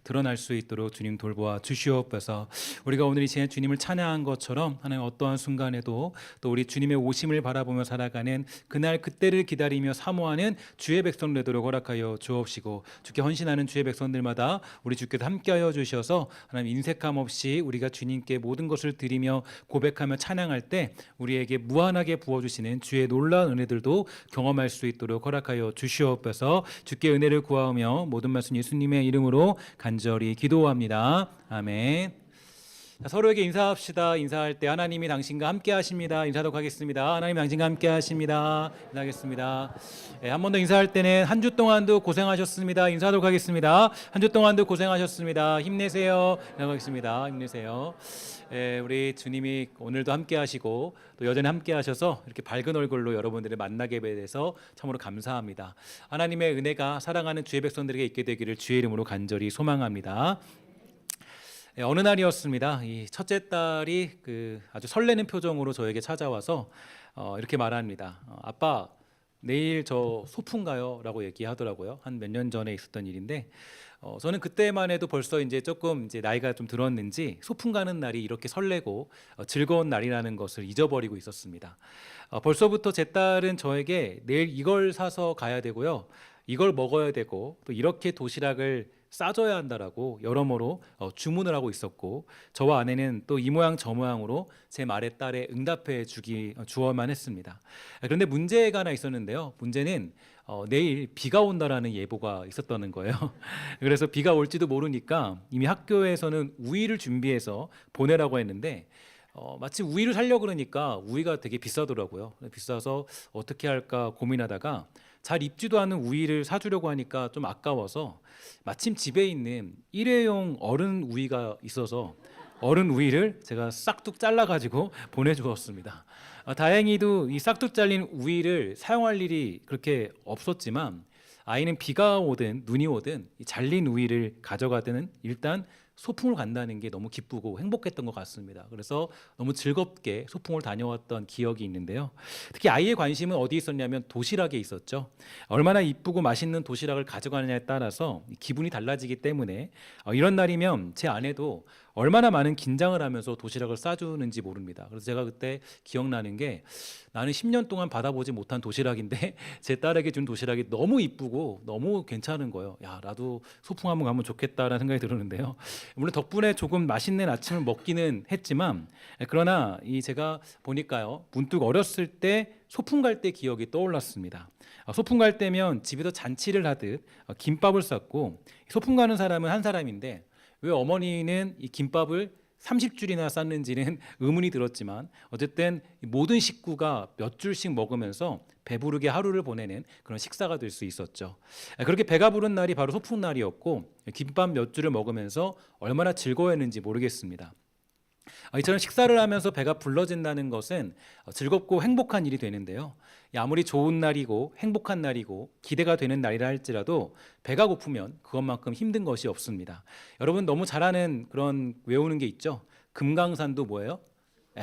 드러날 수 있도록 주님 돌보아 주시옵소서. 우리가 오늘 이 시간 주님을 찬양한 것처럼 하나님 어떠한 순간에도 또 우리 주님의 오심을 바라보며 살아가는 그날 그때를 기다리며 사모하는 주의 백성 되도록 허락하여 주옵시고, 주께 헌신하는 주의 백성들마다 우리 주께서 함께하여 주셔서 하나님 인색함 없이 우리가 주님께 모든 것을 드리며 고백하며 찬양할 때 우리에게 무한하게 부어주시는 주의 놀라운 은혜들도 경험할 수 있도록 허락하여 주시옵소서. 주께 은혜를 구하며 모든 말씀 예수님의 이름으로 간절히 기도합니다. 아멘. 자, 서로에게 인사합시다. 인사할 때 하나님이 당신과 함께 하십니다. 인사하도록 하겠습니다. 하나님 당신과 함께 하십니다. 인사하겠습니다. 한 번 더 인사할 때는 한 주 동안도 고생하셨습니다. 인사하도록 하겠습니다. 한 주 동안도 고생하셨습니다. 힘내세요. 인사하겠습니다. 힘내세요. 우리 주님이 오늘도 함께 하시고 또 여전히 함께 하셔서 이렇게 밝은 얼굴로 여러분들을 만나게 돼서 참으로 감사합니다. 하나님의 은혜가 사랑하는 주의 백성들에게 있게 되기를 주의 이름으로 간절히 소망합니다. 어느 날이었습니다. 이 첫째 딸이 아주 설레는 표정으로 저에게 찾아와서 이렇게 말합니다. 아빠, 내일 저 소풍 가요 라고 얘기하더라고요. 한 몇 년 전에 있었던 일인데 저는 그때만 해도 벌써 이제 조금 이제 나이가 좀 들었는지 소풍 가는 날이 이렇게 설레고 즐거운 날이라는 것을 잊어버리고 있었습니다. 벌써부터 제 딸은 저에게 내일 이걸 사서 가야 되고요, 이걸 먹어야 되고 또 이렇게 도시락을 싸줘야 한다라고 여러모로 주문을 하고 있었고, 저와 아내는 또 이 모양 저 모양으로 제 말에 따라 응답해 주어만 했습니다. 그런데 문제가 하나 있었는데요. 문제는 내일 비가 온다라는 예보가 있었다는 거예요. 그래서 비가 올지도 모르니까 이미 학교에서는 우유를 준비해서 보내라고 했는데 마침 우유를 사려고 그러니까 우유가 되게 비싸더라고요. 비싸서 어떻게 할까 고민하다가 잘 입지도 않은 우유를 사주려고 하니까 좀 아까워서 마침 집에 있는 일회용 어른 우유가 있어서 어른 우유를 제가 싹둑 잘라가지고 보내주었습니다. 다행히도 이 싹둑 잘린 우유를 사용할 일이 그렇게 없었지만 아이는 비가 오든 눈이 오든 이 잘린 우유를 가져가든 일단 소풍을 간다는 게 너무 기쁘고 행복했던 것 같습니다. 그래서 너무 즐겁게 소풍을 다녀왔던 기억이 있는데요. 특히 아이의 관심은 어디 있었냐면 도시락에 있었죠. 얼마나 이쁘고 맛있는 도시락을 가져가느냐에 따라서 기분이 달라지기 때문에 이런 날이면 제 아내도 얼마나 많은 긴장을 하면서 도시락을 싸주는지 모릅니다. 그래서 제가 그때 기억나는 게, 나는 10년 동안 받아보지 못한 도시락인데 제 딸에게 준 도시락이 너무 이쁘고 너무 괜찮은 거예요. 야, 나도 소풍 한번 가면 좋겠다라는 생각이 들었는데요. 물론 덕분에 조금 맛있는 아침을 먹기는 했지만, 그러나 제가 보니까요, 문득 어렸을 때 소풍 갈 때 기억이 떠올랐습니다. 소풍 갈 때면 집에서 잔치를 하듯 김밥을 쌌고, 소풍 가는 사람은 한 사람인데 왜 어머니는 이 김밥을 30줄이나 쌌는지는 의문이 들었지만 어쨌든 모든 식구가 몇 줄씩 먹으면서 배부르게 하루를 보내는 그런 식사가 될 수 있었죠. 그렇게 배가 부른 날이 바로 소풍 날이었고, 김밥 몇 줄을 먹으면서 얼마나 즐거워했는지 모르겠습니다. 이처럼 식사를 하면서 배가 불러진다는 것은 즐겁고 행복한 일이 되는데요. 아무리 좋은 날이고 행복한 날이고 기대가 되는 날이라 할지라도 배가 고프면 그것만큼 힘든 것이 없습니다. 여러분 너무 잘 아는 그런 외우는 게 있죠. 금강산도 뭐예요?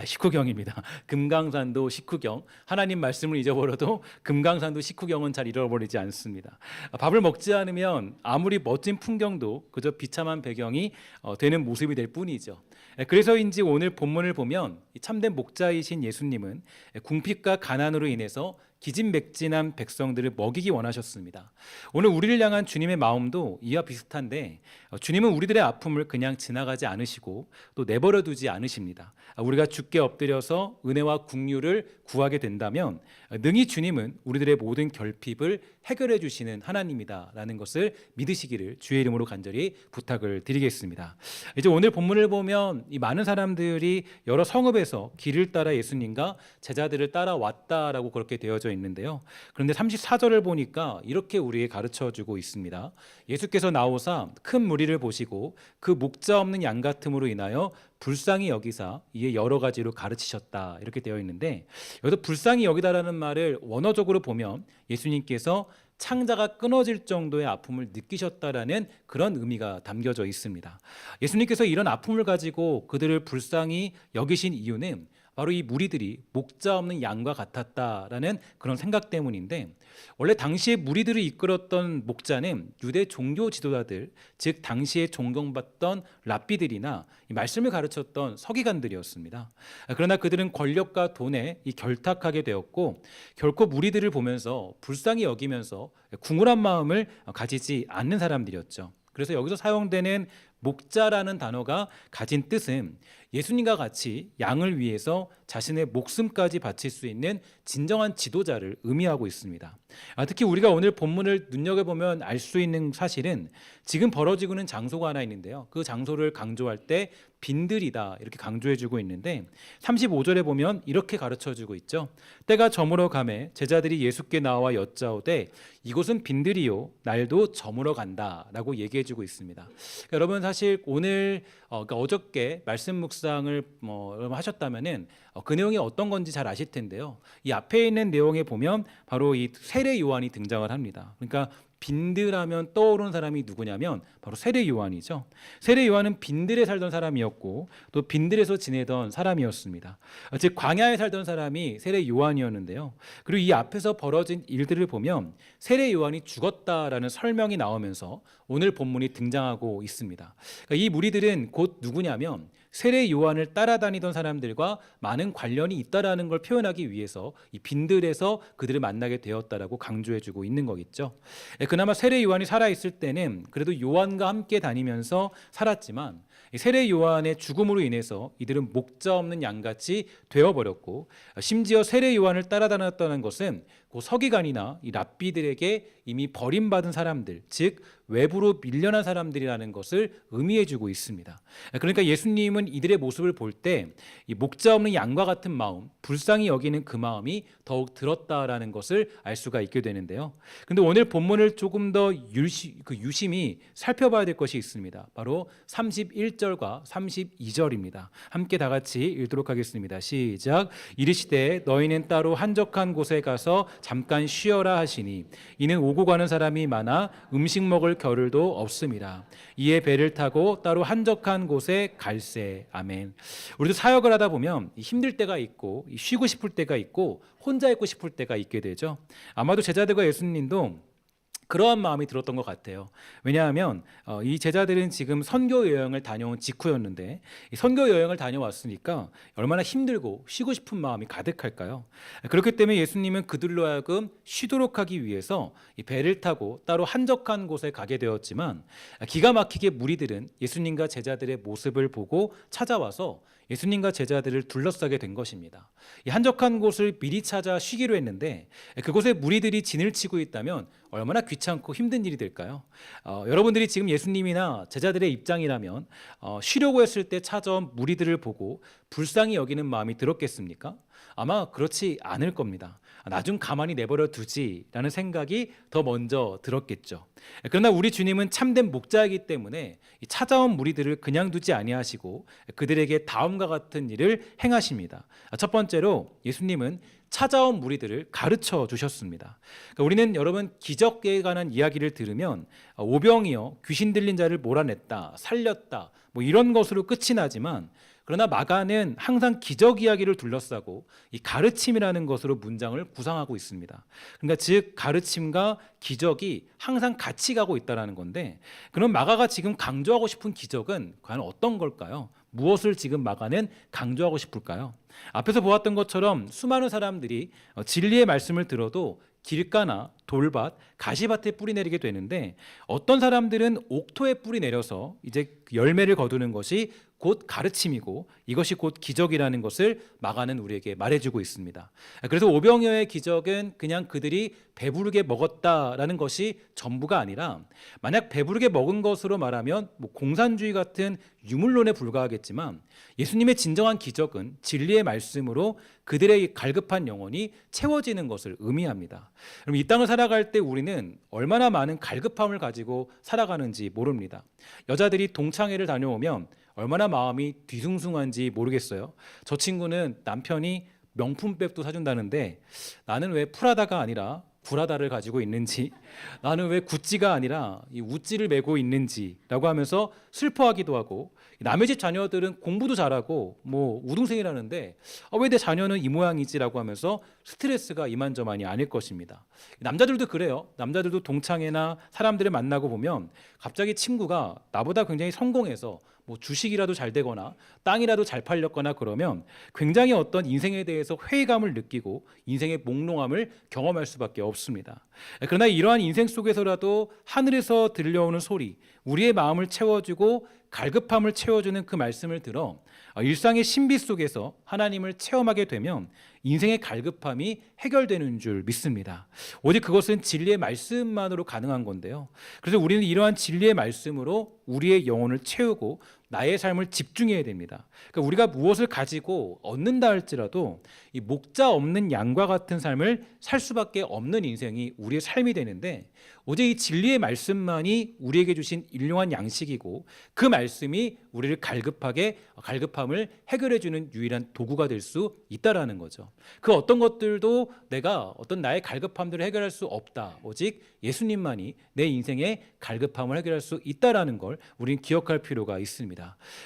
식후경입니다. 금강산도 식후경. 하나님 말씀을 잊어버려도 금강산도 식후경은 잘 잃어버리지 않습니다. 밥을 먹지 않으면 아무리 멋진 풍경도 그저 비참한 배경이 되는 모습이 될 뿐이죠. 그래서인지 오늘 본문을 보면 참된 목자이신 예수님은 궁핍과 가난으로 인해서 기진맥진한 백성들을 먹이기 원하셨습니다. 오늘 우리를 향한 주님의 마음도 이와 비슷한데, 주님은 우리들의 아픔을 그냥 지나가지 않으시고 또 내버려 두지 않으십니다. 우리가 주께 엎드려서 은혜와 긍휼을 구하게 된다면 능히 주님은 우리들의 모든 결핍을 해결해 주시는 하나님이다라는 것을 믿으시기를 주의 이름으로 간절히 부탁을 드리겠습니다. 이제 오늘 본문을 보면 이 많은 사람들이 여러 성읍에서 길을 따라 예수님과 제자들을 따라왔다라고 그렇게 되어져 있는데요. 그런데 34절을 보니까 이렇게 우리에게 가르쳐주고 있습니다. 예수께서 나오사 큰 무리를 보시고 그 목자 없는 양 같음으로 인하여 불쌍히 여기사 이에 여러 가지로 가르치셨다, 이렇게 되어 있는데, 여기서 불쌍히 여기다라는 말을 원어적으로 보면 예수님께서 창자가 끊어질 정도의 아픔을 느끼셨다라는 그런 의미가 담겨져 있습니다. 예수님께서 이런 아픔을 가지고 그들을 불쌍히 여기신 이유는 바로 이 무리들이 목자 없는 양과 같았다라는 그런 생각 때문인데, 원래 당시에 무리들을 이끌었던 목자는 유대 종교 지도자들, 즉 당시에 존경받던 랍비들이나 이 말씀을 가르쳤던 서기관들이었습니다. 그러나 그들은 권력과 돈에 이 결탁하게 되었고, 결코 무리들을 보면서 불쌍히 여기면서 궁울한 마음을 가지지 않는 사람들이었죠. 그래서 여기서 사용되는 목자라는 단어가 가진 뜻은 예수님과 같이 양을 위해서 자신의 목숨까지 바칠 수 있는 진정한 지도자를 의미하고 있습니다. 특히 우리가 오늘 본문을 눈여겨보면 알 수 있는 사실은 지금 벌어지고 있는 장소가 하나 있는데요. 그 장소를 강조할 때 빈들이다 이렇게 강조해주고 있는데, 35절에 보면 이렇게 가르쳐주고 있죠. 때가 저물어 가매 제자들이 예수께 나와 여짜오되 이곳은 빈들이요 날도 저물어 간다라고 얘기해주고 있습니다. 그러니까 여러분, 사실 오늘 그러니까 어저께 말씀 묵상을 여러분 하셨다면은 그 내용이 어떤 건지 잘 아실 텐데요. 이 앞에 있는 내용에 보면 바로 이 세례 요한이 등장을 합니다. 그러니까 빈들하면 떠오르는 사람이 누구냐면 바로 세례 요한이죠. 세례 요한은 빈들에 살던 사람이었고 또 빈들에서 지내던 사람이었습니다. 즉 광야에 살던 사람이 세례 요한이었는데요. 그리고 이 앞에서 벌어진 일들을 보면 세례 요한이 죽었다라는 설명이 나오면서 오늘 본문이 등장하고 있습니다. 그러니까 이 무리들은 곧 누구냐면 세례 요한을 따라다니던 사람들과 많은 관련이 있다라는 걸 표현하기 위해서 이 빈들에서 그들을 만나게 되었다라고 강조해주고 있는 거겠죠. 그나마 세례 요한이 살아있을 때는 그래도 요한과 함께 다니면서 살았지만 세례 요한의 죽음으로 인해서 이들은 목자 없는 양같이 되어버렸고, 심지어 세례 요한을 따라다녔다는 것은 그 서기관이나 이 랍비들에게 이미 버림받은 사람들, 즉 외부로 밀려난 사람들이라는 것을 의미해주고 있습니다. 그러니까 예수님은 이들의 모습을 볼 때 이 목자 없는 양과 같은 마음, 불쌍히 여기는 그 마음이 더욱 들었다라는 것을 알 수가 있게 되는데요. 근데 오늘 본문을 조금 더 유심히 살펴봐야 될 것이 있습니다. 바로 31절과 32절입니다. 함께 다 같이 읽도록 하겠습니다. 시작. 이르시되 너희는 따로 한적한 곳에 가서 잠깐 쉬어라 하시니 이는 오고 가는 사람이 많아 음식 먹을 겨를도 없음이라. 이에 배를 타고 따로 한적한 곳에 갈새. 아멘. 우리도 사역을 하다 보면 힘들 때가 있고 쉬고 싶을 때가 있고 혼자 있고 싶을 때가 있게 되죠. 아마도 제자들과 예수님도 그러한 마음이 들었던 것 같아요. 왜냐하면 이 제자들은 지금 선교 여행을 다녀온 직후였는데, 이 선교 여행을 다녀왔으니까 얼마나 힘들고 쉬고 싶은 마음이 가득할까요? 그렇기 때문에 예수님은 그들로 하여금 쉬도록 하기 위해서 이 배를 타고 따로 한적한 곳에 가게 되었지만, 기가 막히게 무리들은 예수님과 제자들의 모습을 보고 찾아와서 예수님과 제자들을 둘러싸게 된 것입니다. 이 한적한 곳을 미리 찾아 쉬기로 했는데 그곳에 무리들이 진을 치고 있다면 얼마나 귀찮고 힘든 일이 될까요? 여러분들이 지금 예수님이나 제자들의 입장이라면 쉬려고 했을 때 찾아온 무리들을 보고 불쌍히 여기는 마음이 들었겠습니까? 아마 그렇지 않을 겁니다. 나중 가만히 내버려 두지라는 생각이 더 먼저 들었겠죠. 그러나 우리 주님은 참된 목자이기 때문에 찾아온 무리들을 그냥 두지 아니하시고 그들에게 다음과 같은 일을 행하십니다. 첫 번째로 예수님은 찾아온 무리들을 가르쳐 주셨습니다. 그러니까 우리는 여러분 기적에 관한 이야기를 들으면 오병이어 귀신 들린 자를 몰아냈다, 살렸다 뭐 이런 것으로 끝이 나지만, 그러나 마가는 항상 기적 이야기를 둘러싸고 이 가르침이라는 것으로 문장을 구성하고 있습니다. 그러니까 즉 가르침과 기적이 항상 같이 가고 있다는 건데, 그럼 마가가 지금 강조하고 싶은 기적은 과연 어떤 걸까요? 무엇을 지금 마가는 강조하고 싶을까요? 앞에서 보았던 것처럼 수많은 사람들이 진리의 말씀을 들어도 길가나 돌밭, 가시밭에 뿌리 내리게 되는데, 어떤 사람들은 옥토에 뿌리 내려서 이제 열매를 거두는 것이 곧 가르침이고 이것이 곧 기적이라는 것을 마가는 우리에게 말해주고 있습니다. 그래서 오병이어의 기적은 그냥 그들이 배부르게 먹었다라는 것이 전부가 아니라, 만약 배부르게 먹은 것으로 말하면 공산주의 같은 유물론에 불과하겠지만, 예수님의 진정한 기적은 진리의 말씀으로 그들의 갈급한 영혼이 채워지는 것을 의미합니다. 그럼 이 땅을 살아갈 때 우리는 얼마나 많은 갈급함을 가지고 살아가는지 모릅니다. 여자들이 동창회를 다녀오면 얼마나 마음이 뒤숭숭한지 모르겠어요. 저 친구는 남편이 명품백도 사준다는데 나는 왜 프라다가 아니라 구라다를 가지고 있는지, 나는 왜 구찌가 아니라 이 우찌를 메고 있는지라고 하면서 슬퍼하기도 하고, 남의 집 자녀들은 공부도 잘하고 뭐 우등생이라는데 왜 내 자녀는 이 모양이지라고 하면서 스트레스가 이만저만이 아닐 것입니다. 남자들도 그래요. 남자들도 동창회나 사람들을 만나고 보면 갑자기 친구가 나보다 굉장히 성공해서 뭐 주식이라도 잘 되거나 땅이라도 잘 팔렸거나 그러면 굉장히 어떤 인생에 대해서 회의감을 느끼고 인생의 몽롱함을 경험할 수밖에 없습니다. 그러나 이러한 인생 속에서라도 하늘에서 들려오는 소리, 우리의 마음을 채워주고 갈급함을 채워주는 그 말씀을 들어 일상의 신비 속에서 하나님을 체험하게 되면 인생의 갈급함이 해결되는 줄 믿습니다. 오직 그것은 진리의 말씀만으로 가능한 건데요. 그래서 우리는 이러한 진리의 말씀으로 우리의 영혼을 채우고 나의 삶을 집중해야 됩니다. 그러니까 우리가 무엇을 가지고 얻는다 할지라도 이 목자 없는 양과 같은 삶을 살 수밖에 없는 인생이 우리의 삶이 되는데, 오직 이 진리의 말씀만이 우리에게 주신 일용한 양식이고 그 말씀이 우리를 갈급함을 해결해 주는 유일한 도구가 될 수 있다라는 거죠. 그 어떤 것들도 내가 어떤 나의 갈급함들을 해결할 수 없다. 오직 예수님만이 내 인생의 갈급함을 해결할 수 있다라는 걸 우리는 기억할 필요가 있습니다.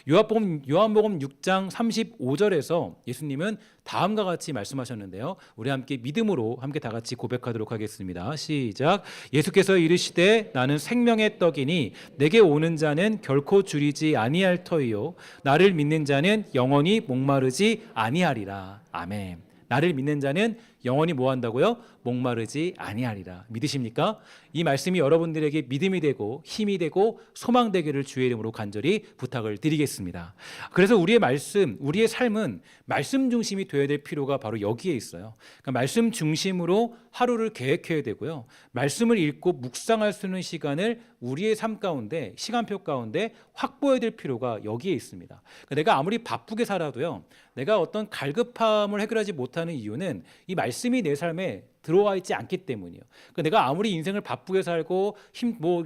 요한복음 6장 35절에서 예수님은 다음과 같이 말씀하셨는데요. 우리 함께 믿음으로 함께 다 같이 고백하도록 하겠습니다. 시작. 예수께서 이르시되 나는 생명의 떡이니 내게 오는 자는 결코 줄이지 아니할 터이요 나를 믿는 자는 영원히 목마르지 아니하리라. 아멘. 나를 믿는 자는 영원히 뭐 한다고요? 목마르지 아니하리라. 믿으십니까? 이 말씀이 여러분들에게 믿음이 되고 힘이 되고 소망 되기를 주의 이름으로 간절히 부탁을 드리겠습니다. 그래서 우리의 말씀, 우리의 삶은 말씀 중심이 되어야 될 필요가 바로 여기에 있어요. 그러니까 말씀 중심으로 하루를 계획해야 되고요. 말씀을 읽고 묵상할 수 있는 시간을 우리의 삶 가운데, 시간표 가운데 확보해야 될 필요가 여기에 있습니다. 그러니까 내가 아무리 바쁘게 살아도요, 내가 어떤 갈급함을 해결하지 못하는 이유는 이 말씀이 내 삶에 들어와 있지 않기 때문이에요. 그러니까 내가 아무리 인생을 바쁘게 살고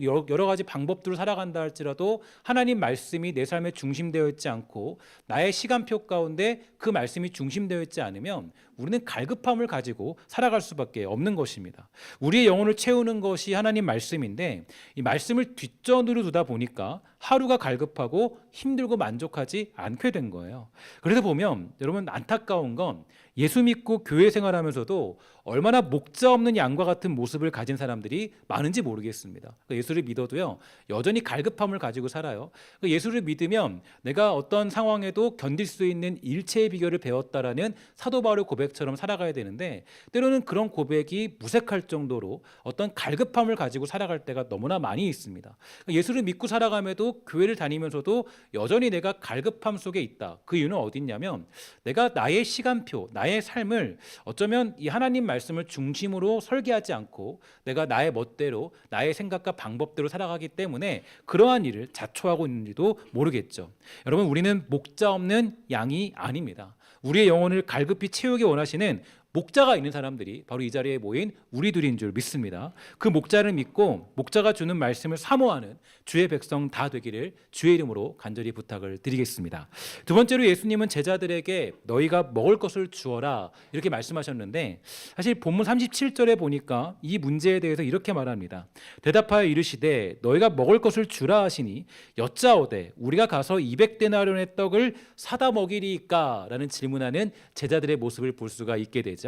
여러 가지 방법들을 살아간다 할지라도 하나님 말씀이 내 삶에 중심되어 있지 않고 나의 시간표 가운데 그 말씀이 중심되어 있지 않으면 우리는 갈급함을 가지고 살아갈 수밖에 없는 것입니다. 우리의 영혼을 채우는 것이 하나님 말씀인데 이 말씀을 뒷전으로 두다 보니까 하루가 갈급하고 힘들고 만족하지 않게 된 거예요. 그래서 보면 여러분 안타까운 건 예수 믿고 교회 생활하면서도 얼마나 목자 없는 양과 같은 모습을 가진 사람들이 많은지 모르겠습니다. 예수를 믿어도요 여전히 갈급함을 가지고 살아요. 예수를 믿으면 내가 어떤 상황에도 견딜 수 있는 일체의 비결을 배웠다라는 사도 바울의 고백처럼 살아가야 되는데 때로는 그런 고백이 무색할 정도로 어떤 갈급함을 가지고 살아갈 때가 너무나 많이 있습니다. 예수를 믿고 살아감에도 교회를 다니면서도 여전히 내가 갈급함 속에 있다. 그 이유는 어디 있냐면 내가 나의 시간표, 나의 삶을 어쩌면 이 하나님 말씀을 중심으로 설계하지 않고 내가 나의 멋대로 나의 생각과 방법대로 살아가기 때문에 그러한 일을 자초하고 있는지도 모르겠죠. 여러분, 우리는 목자 없는 양이 아닙니다. 우리의 영혼을 갈급히 채우기 원하시는 목자가 있는 사람들이 바로 이 자리에 모인 우리들인 줄 믿습니다. 그 목자를 믿고 목자가 주는 말씀을 사모하는 주의 백성 다 되기를 주의 이름으로 간절히 부탁을 드리겠습니다. 두 번째로 예수님은 제자들에게 너희가 먹을 것을 주어라 이렇게 말씀하셨는데 사실 본문 37절에 보니까 이 문제에 대해서 이렇게 말합니다. 대답하여 이르시되 너희가 먹을 것을 주라 하시니 여짜오되 우리가 가서 200데나리온의 떡을 사다 먹이리까? 라는 질문하는 제자들의 모습을 볼 수가 있게 되죠.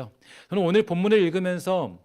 저는 오늘 본문을 읽으면서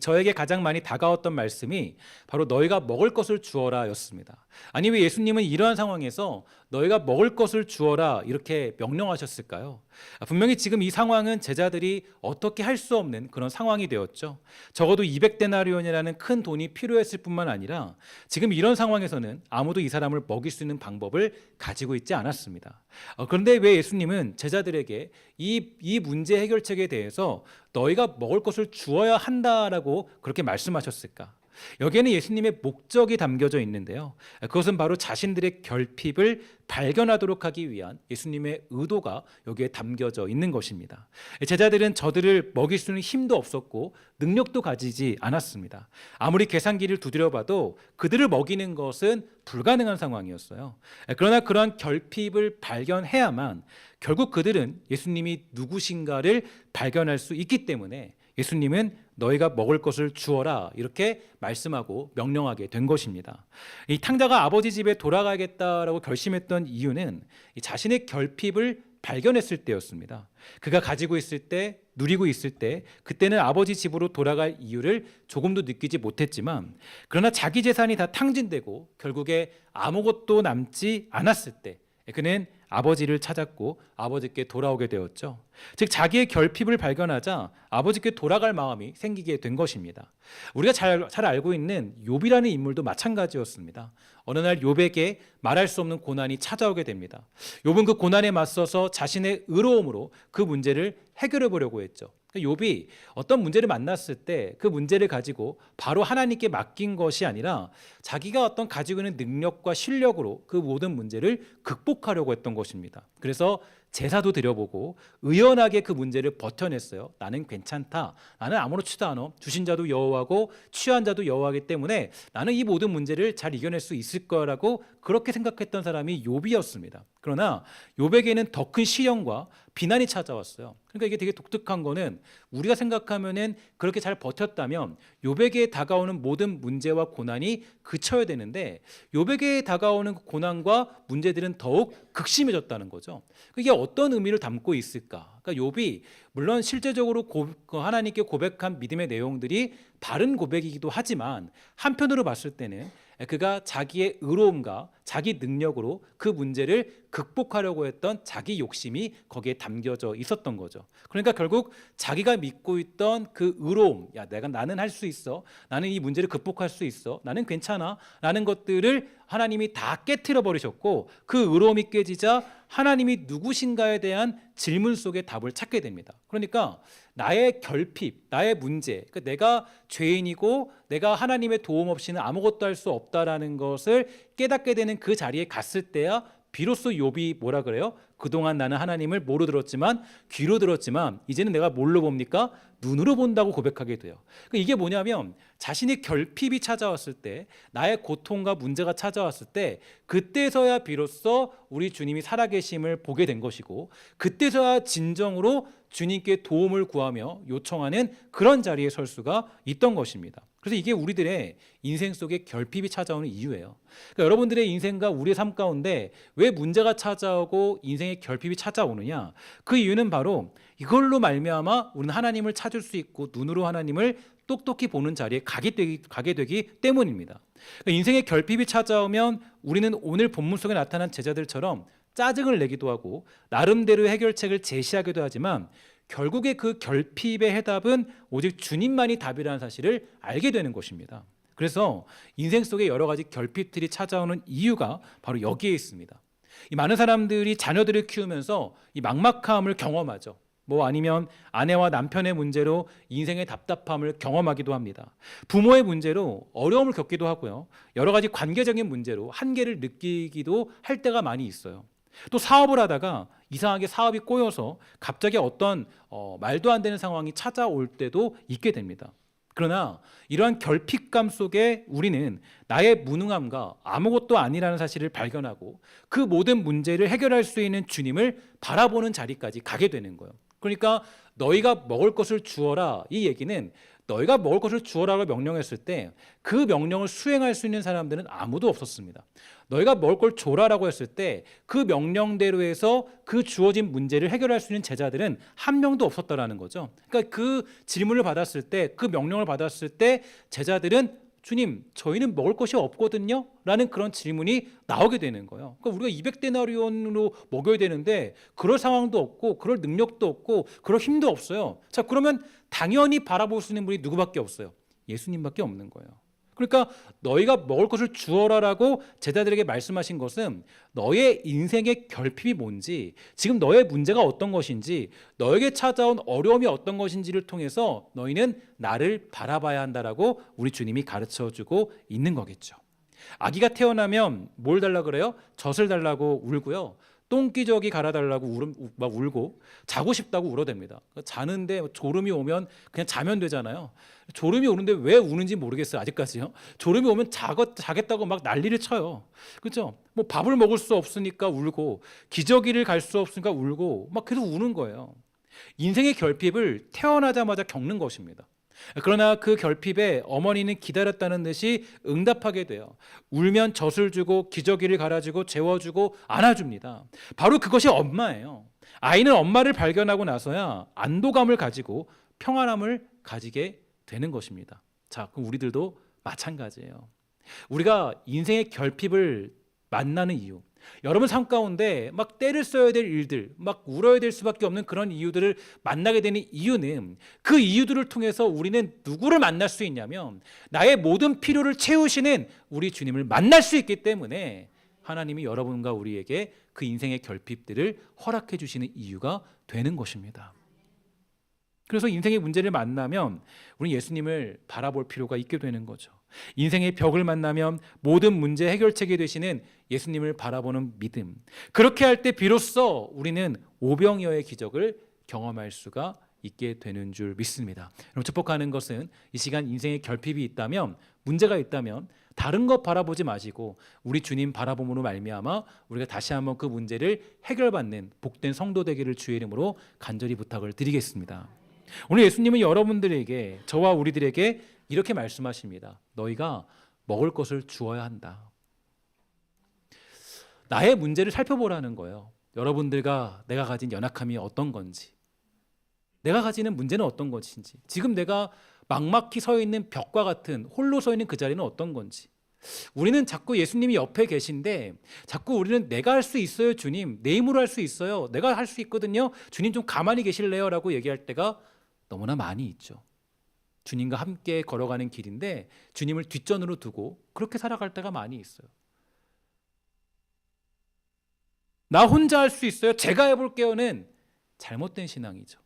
저에게 가장 많이 다가왔던 말씀이 바로 너희가 먹을 것을 주어라 였습니다. 아니 왜 예수님은 이러한 상황에서 너희가 먹을 것을 주어라 이렇게 명령하셨을까요? 분명히 지금 이 상황은 제자들이 어떻게 할 수 없는 그런 상황이 되었죠. 적어도 200데나리온이라는 큰 돈이 필요했을 뿐만 아니라 지금 이런 상황에서는 아무도 이 사람을 먹일 수 있는 방법을 가지고 있지 않았습니다. 그런데 왜 예수님은 제자들에게 이 문제 해결책에 대해서 너희가 먹을 것을 주어야 한다라고 그렇게 말씀하셨을까? 여기에는 예수님의 목적이 담겨져 있는데요. 그것은 바로 자신들의 결핍을 발견하도록 하기 위한 예수님의 의도가 여기에 담겨져 있는 것입니다. 제자들은 저들을 먹일 수 있는 힘도 없었고 능력도 가지지 않았습니다. 아무리 계산기를 두드려봐도 그들을 먹이는 것은 불가능한 상황이었어요. 그러나 그러한 결핍을 발견해야만 결국 그들은 예수님이 누구신가를 발견할 수 있기 때문에 예수님은 너희가 먹을 것을 주어라 이렇게 말씀하고 명령하게 된 것입니다. 이 탕자가 아버지 집에 돌아가겠다라고 결심했던 이유는 이 자신의 결핍을 발견했을 때였습니다. 그가 가지고 있을 때, 누리고 있을 때, 그때는 아버지 집으로 돌아갈 이유를 조금도 느끼지 못했지만, 그러나 자기 재산이 다 탕진되고 결국에 아무것도 남지 않았을 때 그는 아버지를 찾았고 아버지께 돌아오게 되었죠. 즉 자기의 결핍을 발견하자 아버지께 돌아갈 마음이 생기게 된 것입니다. 우리가 잘 알고 있는 욥이라는 인물도 마찬가지였습니다. 어느 날 욥에게 말할 수 없는 고난이 찾아오게 됩니다. 욥은 그 고난에 맞서서 자신의 의로움으로 그 문제를 해결해 보려고 했죠. 욥이 어떤 문제를 만났을 때 그 문제를 가지고 바로 하나님께 맡긴 것이 아니라 자기가 어떤 가지고 있는 능력과 실력으로 그 모든 문제를 극복하려고 했던 것입니다. 그래서 제사도 드려보고 의연하게 그 문제를 버텨냈어요. 나는 괜찮다. 나는 아무렇지도 않아. 주신 자도 여호와고 취한 자도 여호와이기 때문에 나는 이 모든 문제를 잘 이겨낼 수 있을 거라고 그렇게 생각했던 사람이 욥이었습니다. 그러나 욥에게는 더 큰 시련과 비난이 찾아왔어요. 그러니까 이게 되게 독특한 거는 우리가 생각하면은 그렇게 잘 버텼다면 욥에게 다가오는 모든 문제와 고난이 그쳐야 되는데 욥에게 다가오는 고난과 문제들은 더욱 극심해졌다는 거죠. 이게 어떤 의미를 담고 있을까? 그러니까 욥이 물론 실제적으로 하나님께 고백한 믿음의 내용들이 바른 고백이기도 하지만 한편으로 봤을 때는 그가 자기의 의로움과 자기 능력으로 그 문제를 극복하려고 했던 자기 욕심이 거기에 담겨져 있었던 거죠. 그러니까 결국 자기가 믿고 있던 그 의로움, 나는 할 수 있어, 나는 이 문제를 극복할 수 있어, 나는 괜찮아 라는 것들을 하나님이 다 깨트려 버리셨고 그 의로움이 깨지자 하나님이 누구신가에 대한 질문 속에 답을 찾게 됩니다. 그러니까 나의 결핍, 나의 문제, 그러니까 내가 죄인이고 내가 하나님의 도움 없이는 아무것도 할 수 없다라는 것을 깨닫게 되는 그 자리에 갔을 때야 비로소 욥이 뭐라 그래요? 그동안 나는 하나님을 뭐로 들었지만 귀로 들었지만 이제는 내가 뭘로 봅니까? 눈으로 본다고 고백하게 돼요. 그러니까 이게 뭐냐면 자신의 결핍이 찾아왔을 때 나의 고통과 문제가 찾아왔을 때 그때서야 비로소 우리 주님이 살아계심을 보게 된 것이고 그때서야 진정으로 주님께 도움을 구하며 요청하는 그런 자리에 설 수가 있던 것입니다. 그래서 이게 우리들의 인생 속에 결핍이 찾아오는 이유예요. 그러니까 여러분들의 인생과 우리의 삶 가운데 왜 문제가 찾아오고 인생의 결핍이 찾아오느냐? 그 이유는 바로 이걸로 말미암아 우리는 하나님을 찾을 수 있고 눈으로 하나님을 똑똑히 보는 자리에 가게 되기 때문입니다. 그러니까 인생의 결핍이 찾아오면 우리는 오늘 본문 속에 나타난 제자들처럼 짜증을 내기도 하고 나름대로의 해결책을 제시하기도 하지만 결국에 그 결핍의 해답은 오직 주님만이 답이라는 사실을 알게 되는 것입니다. 그래서 인생 속에 여러 가지 결핍들이 찾아오는 이유가 바로 여기에 있습니다. 이 많은 사람들이 자녀들을 키우면서 이 막막함을 경험하죠. 아니면 아내와 남편의 문제로 인생의 답답함을 경험하기도 합니다. 부모의 문제로 어려움을 겪기도 하고요. 여러 가지 관계적인 문제로 한계를 느끼기도 할 때가 많이 있어요. 또 사업을 하다가 이상하게 사업이 꼬여서 갑자기 어떤 말도 안 되는 상황이 찾아올 때도 있게 됩니다. 그러나 이러한 결핍감 속에 우리는 나의 무능함과 아무것도 아니라는 사실을 발견하고 그 모든 문제를 해결할 수 있는 주님을 바라보는 자리까지 가게 되는 거예요. 그러니까 너희가 먹을 것을 주어라 이 얘기는 너희가 먹을 것을 주어라고 명령했을 때 그 명령을 수행할 수 있는 사람들은 아무도 없었습니다. 너희가 먹을 걸 줘라라고 했을 때 그 명령대로 해서 그 주어진 문제를 해결할 수 있는 제자들은 한 명도 없었다라는 거죠. 그러니까 그 질문을 받았을 때 그 명령을 받았을 때 제자들은 주님, 저희는 먹을 것이 없거든요? 라는 그런 질문이 나오게 되는 거예요. 그러니까 우리가 200데나리온으로 먹여야 되는데 그럴 상황도 없고 그럴 능력도 없고 그럴 힘도 없어요. 자, 그러면 당연히 바라볼 수 있는 분이 누구밖에 없어요? 예수님밖에 없는 거예요. 그러니까 너희가 먹을 것을 주어라라고 제자들에게 말씀하신 것은 너의 인생의 결핍이 뭔지, 지금 너의 문제가 어떤 것인지, 너에게 찾아온 어려움이 어떤 것인지를 통해서 너희는 나를 바라봐야 한다라고 우리 주님이 가르쳐주고 있는 거겠죠. 아기가 태어나면 뭘 달라 그래요? 젖을 달라고 울고요. 똥기저귀 갈아달라고 막 울고 자고 싶다고 울어댑니다. 자는데 졸음이 오면 그냥 자면 되잖아요. 졸음이 오는데 왜 우는지 모르겠어요. 아직까지요. 졸음이 오면 자겠다고 막 난리를 쳐요. 그렇죠? 밥을 먹을 수 없으니까 울고 기저귀를 갈 수 없으니까 울고 막 계속 우는 거예요. 인생의 결핍을 태어나자마자 겪는 것입니다. 그러나 그 결핍에 어머니는 기다렸다는 듯이 응답하게 돼요. 울면 젖을 주고 기저귀를 갈아주고 재워주고 안아줍니다. 바로 그것이 엄마예요. 아이는 엄마를 발견하고 나서야 안도감을 가지고 평안함을 가지게 되는 것입니다. 자, 그럼 우리들도 마찬가지예요. 우리가 인생의 결핍을 만나는 이유, 여러분 삶 가운데 막 때를 써야 될 일들, 막 울어야 될 수밖에 없는 그런 이유들을 만나게 되는 이유는, 그 이유들을 통해서 우리는 누구를 만날 수 있냐면 나의 모든 필요를 채우시는 우리 주님을 만날 수 있기 때문에 하나님이 여러분과 우리에게 그 인생의 결핍들을 허락해 주시는 이유가 되는 것입니다. 그래서 인생의 문제를 만나면 우리는 예수님을 바라볼 필요가 있게 되는 거죠. 인생의 벽을 만나면 모든 문제 해결책이 되시는 예수님을 바라보는 믿음, 그렇게 할 때 비로소 우리는 오병이어의 기적을 경험할 수가 있게 되는 줄 믿습니다. 여러분, 축복하는 것은 이 시간 인생의 결핍이 있다면, 문제가 있다면 다른 것 바라보지 마시고 우리 주님 바라봄으로 말미암아 우리가 다시 한번 그 문제를 해결받는 복된 성도 되기를 주의 이름으로 간절히 부탁을 드리겠습니다. 오늘 예수님은 여러분들에게, 저와 우리들에게 이렇게 말씀하십니다. 너희가 먹을 것을 주어야 한다. 나의 문제를 살펴보라는 거예요. 여러분들과 내가 가진 연약함이 어떤 건지, 내가 가지는 문제는 어떤 것인지, 지금 내가 막막히 서 있는 벽과 같은 홀로 서 있는 그 자리는 어떤 건지. 우리는 자꾸 예수님이 옆에 계신데 자꾸 우리는 내가 할 수 있어요 주님, 내 힘으로 할 수 있어요, 내가 할 수 있거든요 주님 좀 가만히 계실래요? 라고 얘기할 때가 너무나 많이 있죠. 주님과 함께 걸어가는 길인데 주님을 뒷전으로 두고 그렇게 살아갈 때가 많이 있어요. 나 혼자 할 수 있어요, 제가 해볼게요는 잘못된 신앙이죠.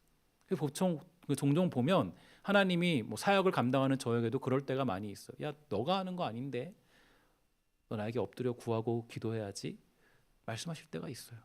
종종 보면 하나님이 뭐 사역을 감당하는 저에게도 그럴 때가 많이 있어요. 야, 너가 하는 거 아닌데 너 나에게 엎드려 구하고 기도해야지 말씀하실 때가 있어요.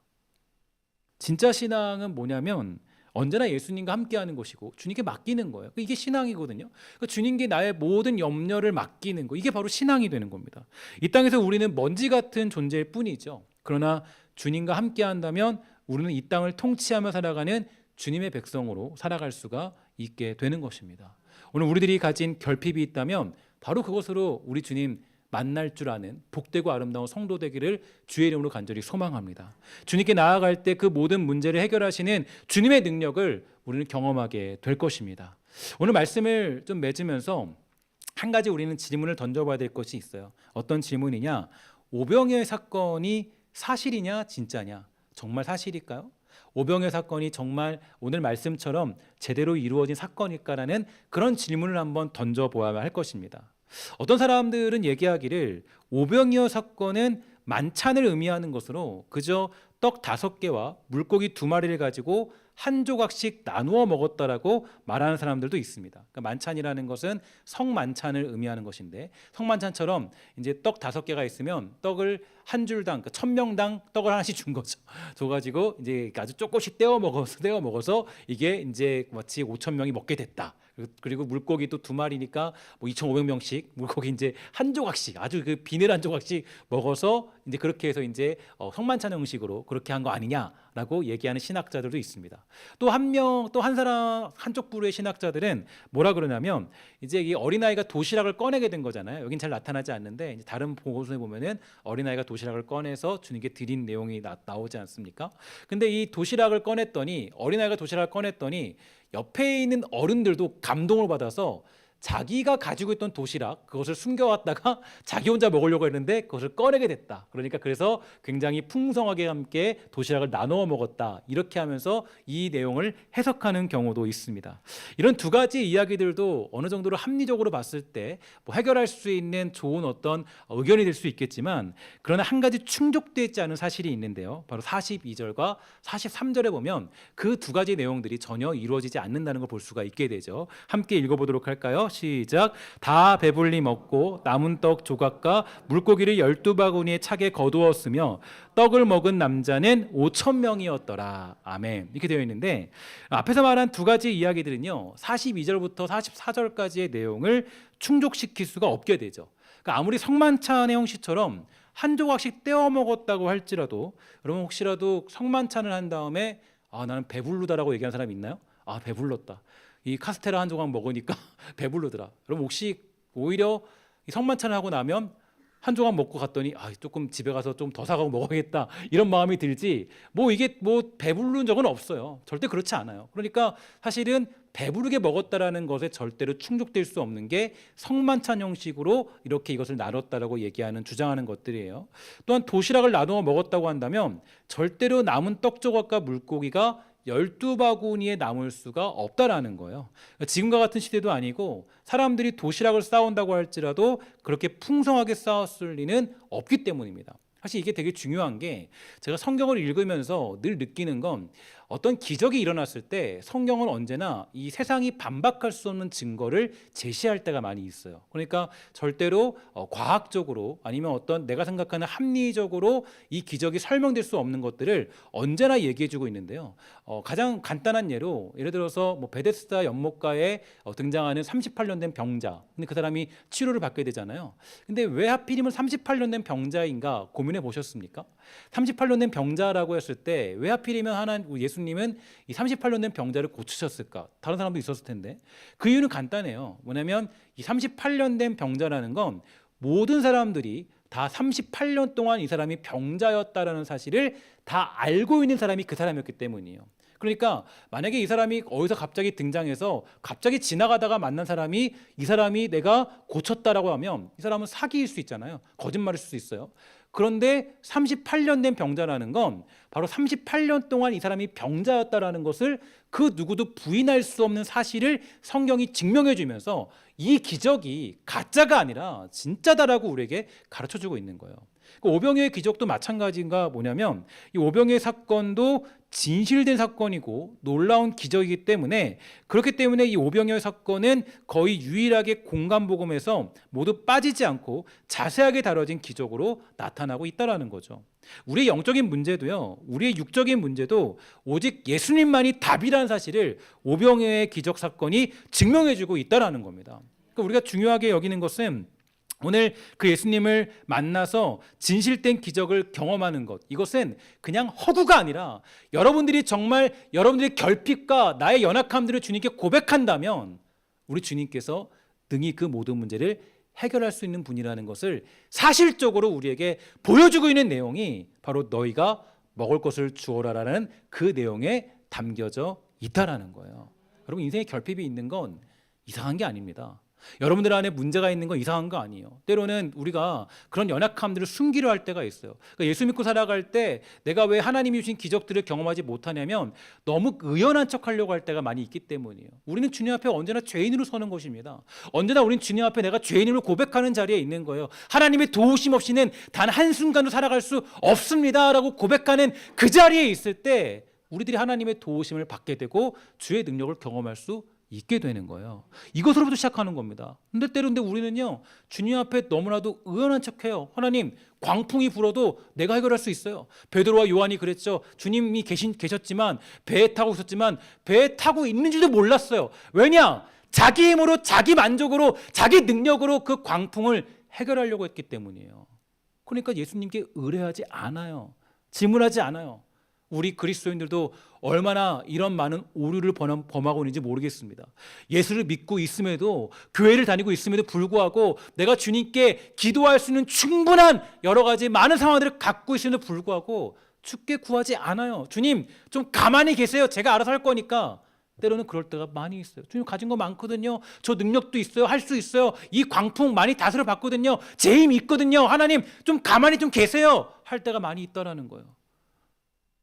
진짜 신앙은 뭐냐면 언제나 예수님과 함께하는 것이고 주님께 맡기는 거예요. 이게 신앙이거든요. 주님께 나의 모든 염려를 맡기는 거, 이게 바로 신앙이 되는 겁니다. 이 땅에서 우리는 먼지 같은 존재일 뿐이죠. 그러나 주님과 함께한다면 우리는 이 땅을 통치하며 살아가는 주님의 백성으로 살아갈 수가 있게 되는 것입니다. 오늘 우리들이 가진 결핍이 있다면 바로 그것으로 우리 주님 만날 줄 아는 복되고 아름다운 성도 되기를 주의 이름으로 간절히 소망합니다. 주님께 나아갈 때 그 모든 문제를 해결하시는 주님의 능력을 우리는 경험하게 될 것입니다. 오늘 말씀을 좀 맺으면서 한 가지 우리는 질문을 던져봐야 될 것이 있어요. 어떤 질문이냐? 오병이어의 사건이 사실이냐 진짜냐? 정말 사실일까요? 오병이어 사건이 정말 오늘 말씀처럼 제대로 이루어진 사건일까라는 그런 질문을 한번 던져보아야 할 것입니다. 어떤 사람들은 얘기하기를 오병이어 사건은 만찬을 의미하는 것으로 그저 떡 5개와 물고기 2마리를 가지고 한 조각씩 나누어 먹었다라고 말하는 사람들도 있습니다. 그러니까 만찬이라는 것은 성만찬을 의미하는 것인데, 성만찬처럼 이제 떡 5개가 있으면 떡을 한 줄당, 그러니까 1000명당 떡을 하나씩 준 거죠. 줘가지고 이제 아주 조금씩 떼어 먹어서 이게 이제 마치 5000명이 먹게 됐다. 그리고 물고기도 2마리니까 뭐 2500명씩 물고기 이제 한 조각씩, 아주 그 비늘 한 조각씩 먹어서 이제 그렇게 해서 이제 성만찬 형식으로 그렇게 한 거 아니냐라고 얘기하는 신학자들도 있습니다. 또 한 사람, 한쪽 부류의 신학자들은 뭐라 그러냐면 이제 이 어린아이가 도시락을 꺼내게 된 거잖아요. 여긴 잘 나타나지 않는데 이제 다른 보고서에 보면은 어린아이가 도시락을 꺼내서 주님께 드린 내용이 나오지 않습니까? 근데 이 도시락을 꺼냈더니, 어린아이가 도시락을 꺼냈더니 옆에 있는 어른들도 감동을 받아서 자기가 가지고 있던 도시락, 그것을 숨겨왔다가 자기 혼자 먹으려고 했는데 그것을 꺼내게 됐다. 그러니까 그래서 굉장히 풍성하게 함께 도시락을 나누어 먹었다. 이렇게 하면서 이 내용을 해석하는 경우도 있습니다. 이런 두 가지 이야기들도 어느 정도로 합리적으로 봤을 때 뭐 해결할 수 있는 좋은 어떤 의견이 될 수 있겠지만, 그러나 한 가지 충족되지 않은 사실이 있는데요. 바로 42절과 43절에 보면 그 두 가지 내용들이 전혀 이루어지지 않는다는 걸 볼 수가 있게 되죠. 함께 읽어보도록 할까요? 시작. 다 배불리 먹고 남은 떡 조각과 물고기를 12바구니에 차게 거두었으며 떡을 먹은 남자는 5000명이었더라. 아멘. 이렇게 되어 있는데, 앞에서 말한 두 가지 이야기들은요 42절부터 44절까지의 내용을 충족시킬 수가 없게 되죠. 그러니까 아무리 성만찬의 형식처럼 한 조각씩 떼어 먹었다고 할지라도, 여러분 혹시라도 성만찬을 한 다음에 아, 나는 배부르다라고 얘기하는 사람이 있나요? 아, 배불렀다. 이 카스테라 한 조각 먹으니까 배부르더라. 그럼 혹시 오히려 이 성만찬을 하고 나면 한 조각 먹고 갔더니 아, 조금 집에 가서 좀 더 사가고 먹어야겠다 이런 마음이 들지, 뭐 이게 뭐 배부른 적은 없어요. 절대 그렇지 않아요. 그러니까 사실은 배부르게 먹었다라는 것에 절대로 충족될 수 없는 게 성만찬 형식으로 이렇게 이것을 나눴다라고 얘기하는, 주장하는 것들이에요. 또한 도시락을 나누어 먹었다고 한다면 절대로 남은 떡 조각과 물고기가 12바구니에 남을 수가 없다라는 거예요. 지금과 같은 시대도 아니고 사람들이 도시락을 싸온다고 할지라도 그렇게 풍성하게 싸웠을 리는 없기 때문입니다. 사실 이게 되게 중요한 게, 제가 성경을 읽으면서 늘 느끼는 건, 어떤 기적이 일어났을 때 성경은 언제나 이 세상이 반박할 수 없는 증거를 제시할 때가 많이 있어요. 그러니까 절대로 과학적으로 아니면 어떤 내가 생각하는 합리적으로 이 기적이 설명될 수 없는 것들을 언제나 얘기해주고 있는데요. 가장 간단한 예를 들어서 뭐 베데스다 연못가에 등장하는 38년 된 병자, 근데 그 사람이 치료를 받게 되잖아요. 근데 왜 하필이면 38년 된 병자인가 고민해 보셨습니까? 38년 된 병자라고 했을 때 왜 하필이면 예수님은 이 38년 된 병자를 고치셨을까? 다른 사람도 있었을 텐데. 그 이유는 간단해요. 뭐냐면 이 38년 된 병자라는 건 모든 사람들이 다 38년 동안 이 사람이 병자였다라는 사실을 다 알고 있는 사람이 그 사람이었기 때문이에요. 그러니까 만약에 이 사람이 어디서 갑자기 등장해서 갑자기 지나가다가 만난 사람이 이 사람이 내가 고쳤다라고 하면 이 사람은 사기일 수 있잖아요. 거짓말일 수 있어요. 그런데 38년 된 병자라는 건 바로 38년 동안 이 사람이 병자였다라는 것을 그 누구도 부인할 수 없는 사실을 성경이 증명해 주면서 이 기적이 가짜가 아니라 진짜다라고 우리에게 가르쳐주고 있는 거예요. 그 오병이어의 기적도 마찬가지인가, 뭐냐면 이 오병이어의 사건도 진실된 사건이고 놀라운 기적이기 때문에, 그렇기 때문에 이 오병이어의 사건은 거의 유일하게 공간복음에서 모두 빠지지 않고 자세하게 다뤄진 기적으로 나타나고 있다라는 거죠. 우리의 영적인 문제도요, 우리의 육적인 문제도 오직 예수님만이 답이라는 사실을 오병이어의 기적 사건이 증명해주고 있다라는 겁니다. 그러니까 우리가 중요하게 여기는 것은 오늘 그 예수님을 만나서 진실된 기적을 경험하는 것, 이것은 그냥 허구가 아니라 여러분들이 정말 여러분들의 결핍과 나의 연약함들을 주님께 고백한다면 우리 주님께서 능히 그 모든 문제를 해결할 수 있는 분이라는 것을 사실적으로 우리에게 보여주고 있는 내용이 바로 너희가 먹을 것을 주어라라는 그 내용에 담겨져 있다라는 거예요. 여러분, 인생에 결핍이 있는 건 이상한 게 아닙니다. 여러분들 안에 문제가 있는 건 이상한 거 아니에요. 때로는 우리가 그런 연약함들을 숨기려 할 때가 있어요. 그러니까 예수 믿고 살아갈 때 내가 왜 하나님이 주신 기적들을 경험하지 못하냐면 너무 의연한 척하려고 할 때가 많이 있기 때문이에요. 우리는 주님 앞에 언제나 죄인으로 서는 것입니다. 언제나 우리는 주님 앞에 내가 죄인임을 고백하는 자리에 있는 거예요. 하나님의 도우심 없이는 단 한순간도 살아갈 수 없습니다 라고 고백하는 그 자리에 있을 때 우리들이 하나님의 도우심을 받게 되고 주의 능력을 경험할 수 있게 되는 거예요. 이것으로부터 시작하는 겁니다. 근데 우리는요, 주님 앞에 너무나도 의연한 척해요. 하나님, 광풍이 불어도 내가 해결할 수 있어요. 베드로와 요한이 그랬죠. 주님이 계셨지만, 배에 타고 있었지만 배에 타고 있는 줄도 몰랐어요. 왜냐? 자기 힘으로, 자기 만족으로, 자기 능력으로 그 광풍을 해결하려고 했기 때문이에요. 그러니까 예수님께 의뢰하지 않아요. 질문하지 않아요. 우리 그리스도인들도 얼마나 이런 많은 오류를 범하고 있는지 모르겠습니다. 예수를 믿고 있음에도, 교회를 다니고 있음에도 불구하고 내가 주님께 기도할 수 있는 충분한 여러 가지 많은 상황들을 갖고 있음에도 불구하고 주께 구하지 않아요. 주님, 좀 가만히 계세요. 제가 알아서 할 거니까. 때로는 그럴 때가 많이 있어요. 주님, 가진 거 많거든요. 저 능력도 있어요. 할 수 있어요. 이 광풍 많이 다스려 봤거든요. 제 힘이 있거든요. 하나님, 좀 가만히 좀 계세요. 할 때가 많이 있다라는 거예요.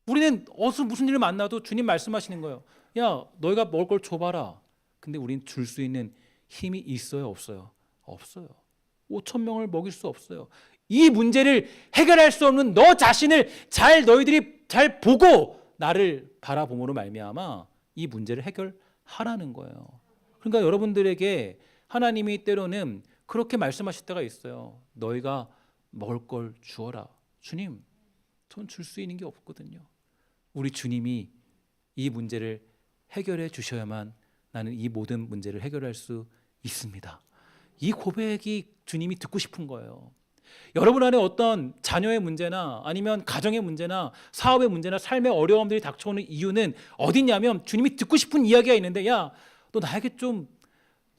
우리는 무슨 일을 만나도 주님 말씀하시는 거예요. 야, 너희가 먹을 걸 줘봐라. 근데 우리는 줄 수 있는 힘이 있어요, 없어요? 없어요. 5,000명을 먹일 수 없어요. 이 문제를 해결할 수 없는 너 자신을 너희들이 잘 보고 나를 바라봄으로 말미암아 이 문제를 해결하라는 거예요. 그러니까 여러분들에게 하나님이 때로는 그렇게 말씀하실 때가 있어요. 너희가 먹을 걸 주어라. 주님, 전 줄 수 있는 게 없거든요. 우리 주님이 이 문제를 해결해 주셔야만 나는 이 모든 문제를 해결할 수 있습니다. 이 고백이 주님이 듣고 싶은 거예요. 여러분 안에 어떤 자녀의 문제나 아니면 가정의 문제나 사업의 문제나 삶의 어려움들이 닥쳐오는 이유는 어디냐면 주님이 듣고 싶은 이야기가 있는데 야, 너 나에게 좀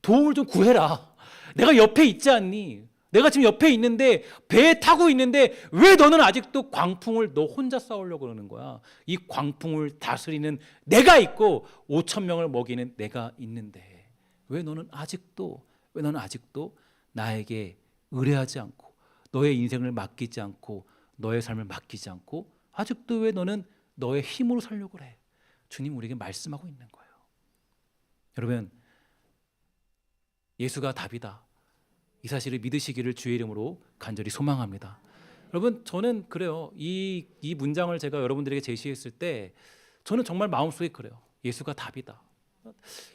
도움을 좀 구해라. 내가 옆에 있지 않니? 내가 지금 옆에 있는데 배에 타고 있는데 왜 너는 아직도 광풍을 너 혼자 싸우려고 그러는 거야? 이 광풍을 다스리는 내가 있고 5천 명을 먹이는 내가 있는데 왜 너는 아직도 나에게 의뢰하지 않고 너의 인생을 맡기지 않고 너의 삶을 맡기지 않고 아직도 왜 너는 너의 힘으로 살려고 그래? 주님 우리에게 말씀하고 있는 거예요. 여러분, 예수가 답이다. 이 사실을 믿으시기를 주의 이름으로 간절히 소망합니다. 여러분, 저는 그래요. 이 문장을 제가 여러분들에게 제시했을 때 저는 정말 마음속에 그래요. 예수가 답이다.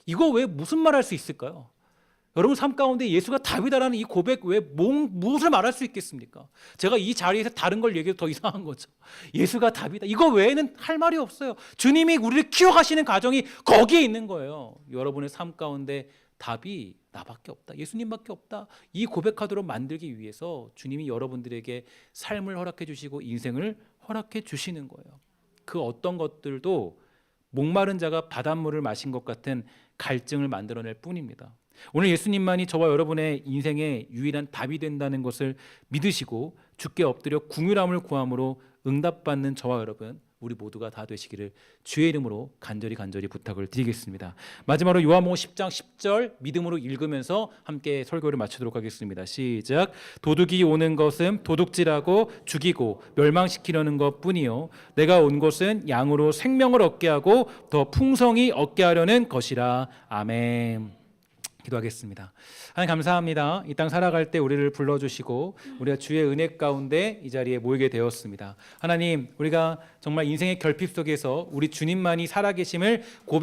이거 왜 무슨 말 할 수 있을까요? 여러분 삶 가운데 예수가 답이다라는 이 고백 외에 무엇을 말할 수 있겠습니까? 제가 이 자리에서 다른 걸 얘기해도 더 이상한 거죠. 예수가 답이다. 이거 외에는 할 말이 없어요. 주님이 우리를 키워가시는 과정이 거기에 있는 거예요. 여러분의 삶 가운데 답이 나밖에 없다. 예수님밖에 없다. 이 고백하도록 만들기 위해서 주님이 여러분들에게 삶을 허락해 주시고 인생을 허락해 주시는 거예요. 그 어떤 것들도 목마른 자가 바닷물을 마신 것 같은 갈증을 만들어낼 뿐입니다. 오늘 예수님만이 저와 여러분의 인생의 유일한 답이 된다는 것을 믿으시고 주께 엎드려 궁유함을 구함으로 응답받는 저와 여러분 우리 모두가 다 되시기를 주의 이름으로 간절히 부탁을 드리겠습니다. 마지막으로 요한복음 10장 10절 믿음으로 읽으면서 함께 설교를 마치도록 하겠습니다. 시작. 도둑이 오는 것은 도둑질하고 죽이고 멸망시키려는 것뿐이요 내가 온 것은 양으로 생명을 얻게 하고 더 풍성히 얻게 하려는 것이라. 아멘. 기도하겠습니다. 하나님 감사합니다. 이 땅 살아갈 때 우리를 불러주시고 우리가 주의 은혜 가운데 이 자리에 모이게 되었습니다. 하나님 우리가 정말 인생의 결핍 속에서 우리 주님만이 살아계심을 고백